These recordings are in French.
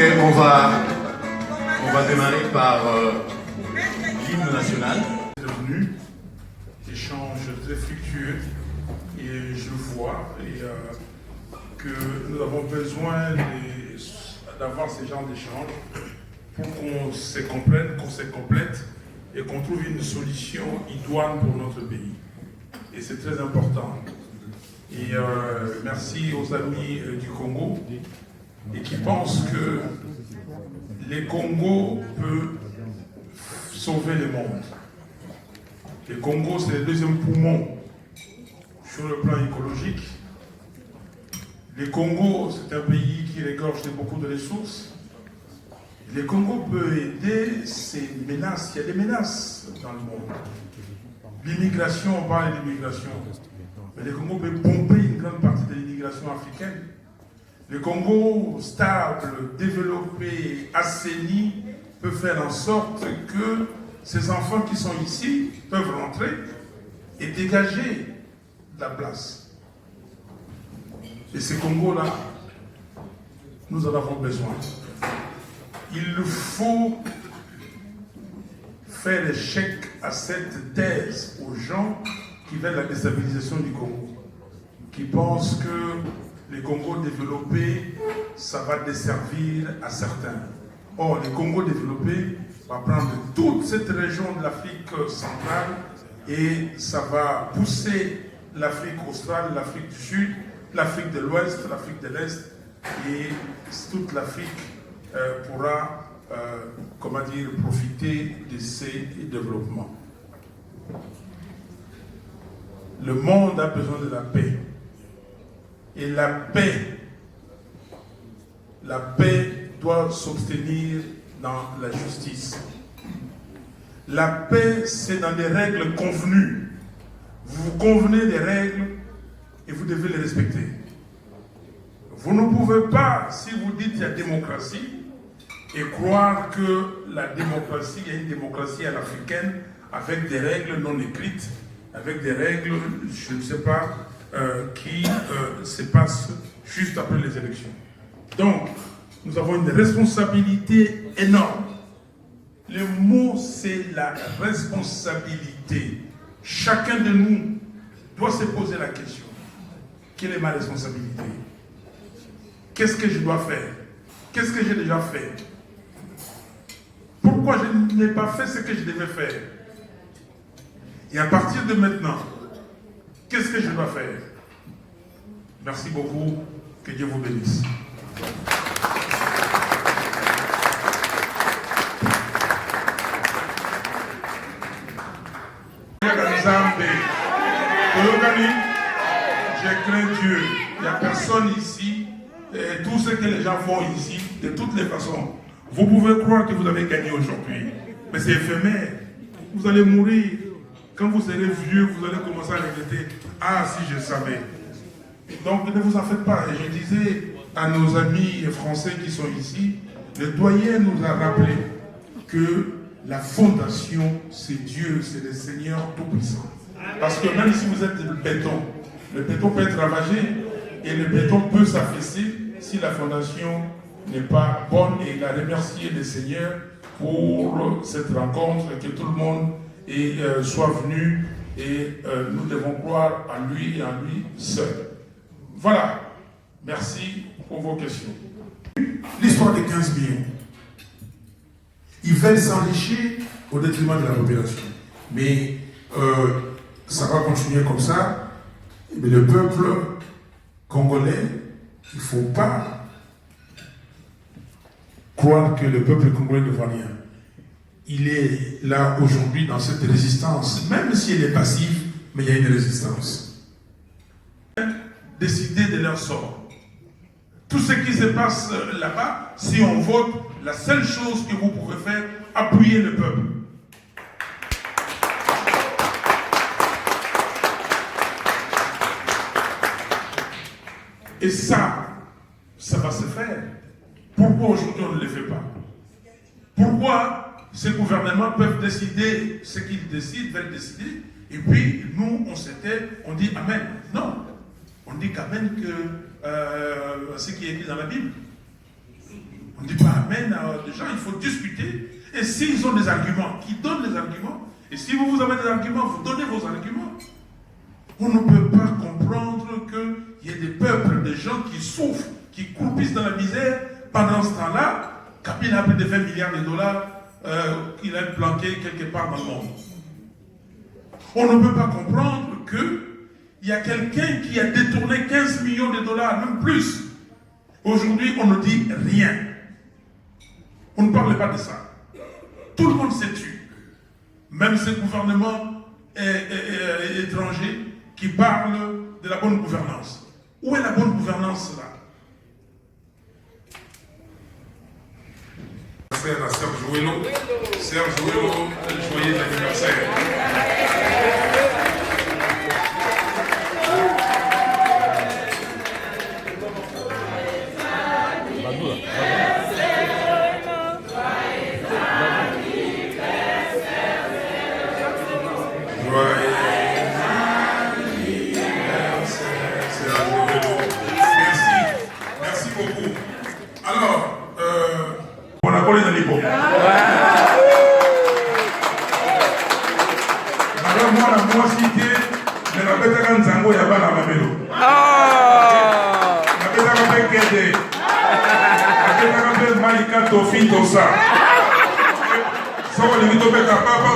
On va démarrer par l'hymne national. Devenu échange très fructueux et je vois que nous avons besoin d'avoir ce genre d'échange pour qu'on se complète et qu'on trouve une solution idoine pour notre pays. Et c'est très important. Et merci aux amis du Congo et qui pensent que les Congo peuvent sauver le monde. Le Congo, c'est le deuxième poumon sur le plan écologique. Le Congo, c'est un pays qui regorge de beaucoup de ressources. Le Congo peut aider ces menaces. Il y a des menaces dans le monde. L'immigration, on parle d'immigration. Mais le Congo peut pomper une grande partie de l'immigration africaine. Le Congo, stable, développé, assaini, peut faire en sorte que ces enfants qui sont ici peuvent rentrer et dégager de la place. Et ce Congo-là, nous en avons besoin. Il faut faire échec à cette thèse aux gens qui veulent la déstabilisation du Congo, qui pensent que les Congos développés, ça va desservir à certains. Or, les Congos développés va prendre toute cette région de l'Afrique centrale et ça va pousser l'Afrique australe, l'Afrique du Sud, l'Afrique de l'Ouest, l'Afrique de l'Est et toute l'Afrique pourra profiter de ces développements. Le monde a besoin de la paix. Et la paix doit s'obtenir dans la justice. La paix, c'est dans des règles convenues. Vous convenez des règles et vous devez les respecter. Vous ne pouvez pas, si vous dites qu'il y a démocratie, et croire que la démocratie, il y a une démocratie à l'africaine avec des règles non écrites, avec des règles, je ne sais pas, qui se passent juste après les élections. Donc, nous avons une responsabilité énorme. Le mot, c'est la responsabilité. Chacun de nous doit se poser la question. Quelle est ma responsabilité? Qu'est-ce que je dois faire? Qu'est-ce que j'ai déjà fait? Pourquoi je n'ai pas fait ce que je devais faire? Et à partir de maintenant, qu'est-ce que je dois faire? Merci beaucoup. Que Dieu vous bénisse. Je crains Dieu. Il n'y a personne ici. Et tout ce que les gens font ici, de toutes les façons, vous pouvez croire que vous avez gagné aujourd'hui. Mais c'est éphémère. Vous allez mourir. Quand vous serez vieux, vous allez commencer à regretter. Ah, si je savais. Donc ne vous en faites pas. Et je disais à nos amis français qui sont ici, le doyen nous a rappelé que la fondation, c'est Dieu, c'est le Seigneur Tout-Puissant. Parce que même si vous êtes le béton peut être ravagé et le béton peut s'affaisser si la fondation n'est pas bonne. Et il a remercié le Seigneur pour cette rencontre, que tout le monde soit venu et nous devons croire à lui et à lui seul. Voilà. Merci pour vos questions. L'histoire des 15 millions. Ils veulent s'enrichir au détriment de la population. Mais ça va continuer comme ça. Mais le peuple congolais, il ne faut pas croire que le peuple congolais ne voit rien. Il est là aujourd'hui dans cette résistance, même si elle est passive, mais il y a une résistance. Décider de leur sort. Tout ce qui se passe là-bas, si on vote, la seule chose que vous pouvez faire, appuyer le peuple. Et ça va se faire. Pourquoi aujourd'hui on ne le fait pas? Pourquoi ces gouvernements peuvent décider ce qu'ils décident, veulent décider, et puis nous, on dit Amen. Non. On dit qu'Amen que ce qui est écrit dans la Bible. On ne dit pas amen à des gens, il faut discuter. Et s'ils ont des arguments, qu'ils donnent des arguments. Et si vous avez des arguments, vous donnez vos arguments. On ne peut pas comprendre qu'il y ait des peuples, des gens qui souffrent, qui croupissent dans la misère. Pendant ce temps-là, Kabila a plus de 20 milliards de dollars qu'il a planqués quelque part dans le monde. On ne peut pas comprendre qu'il y a quelqu'un qui a détourné 15 millions de dollars, même plus. Aujourd'hui, on ne dit rien. On ne parle pas de ça. Tout le monde s'est tué. Même ces gouvernements étrangers qui parlent de la bonne gouvernance. Où est la bonne gouvernance là? À Serge Jouello. Serge Jouello, joyeux anniversaire. Merci beaucoup. Alors, on a collé dans les pots. Madame, moi, cité, mais la bête à Nzango, il y a pas la mamelo. La bête à Kede. La bête à Malika Tofi Tosa. Ça va les vite à papa.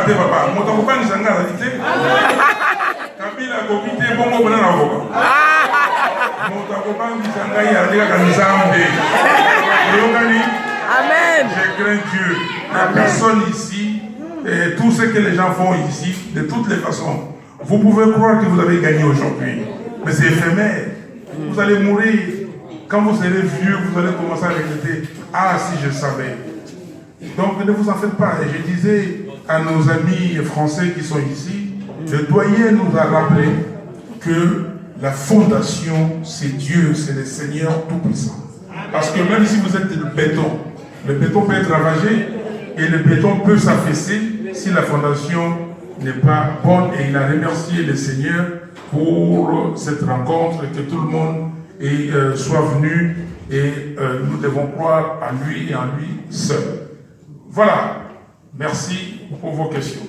Papa, mon temps pas nous engage Kabila comité bon bon na avocat. Mon temps pas nous engage à dire que nous Amen. Je crains Dieu. La personne ici et tout ce que les gens font ici, de toutes les façons, vous pouvez croire que vous avez gagné aujourd'hui, mais c'est éphémère. Vous allez mourir. Quand vous serez vieux, vous allez commencer à regretter. Ah, si je savais. Donc ne vous en faites pas. Et je disais à nos amis français qui sont ici, le doyen nous a rappelé que la fondation, c'est Dieu, c'est le Seigneur Tout-Puissant. Parce que même si vous êtes le béton peut être ravagé et le béton peut s'affaisser si la fondation n'est pas bonne. Et il a remercié le Seigneur pour cette rencontre et que tout le monde soit venu et nous devons croire à lui et en lui seul. Voilà. Merci pour vos questions.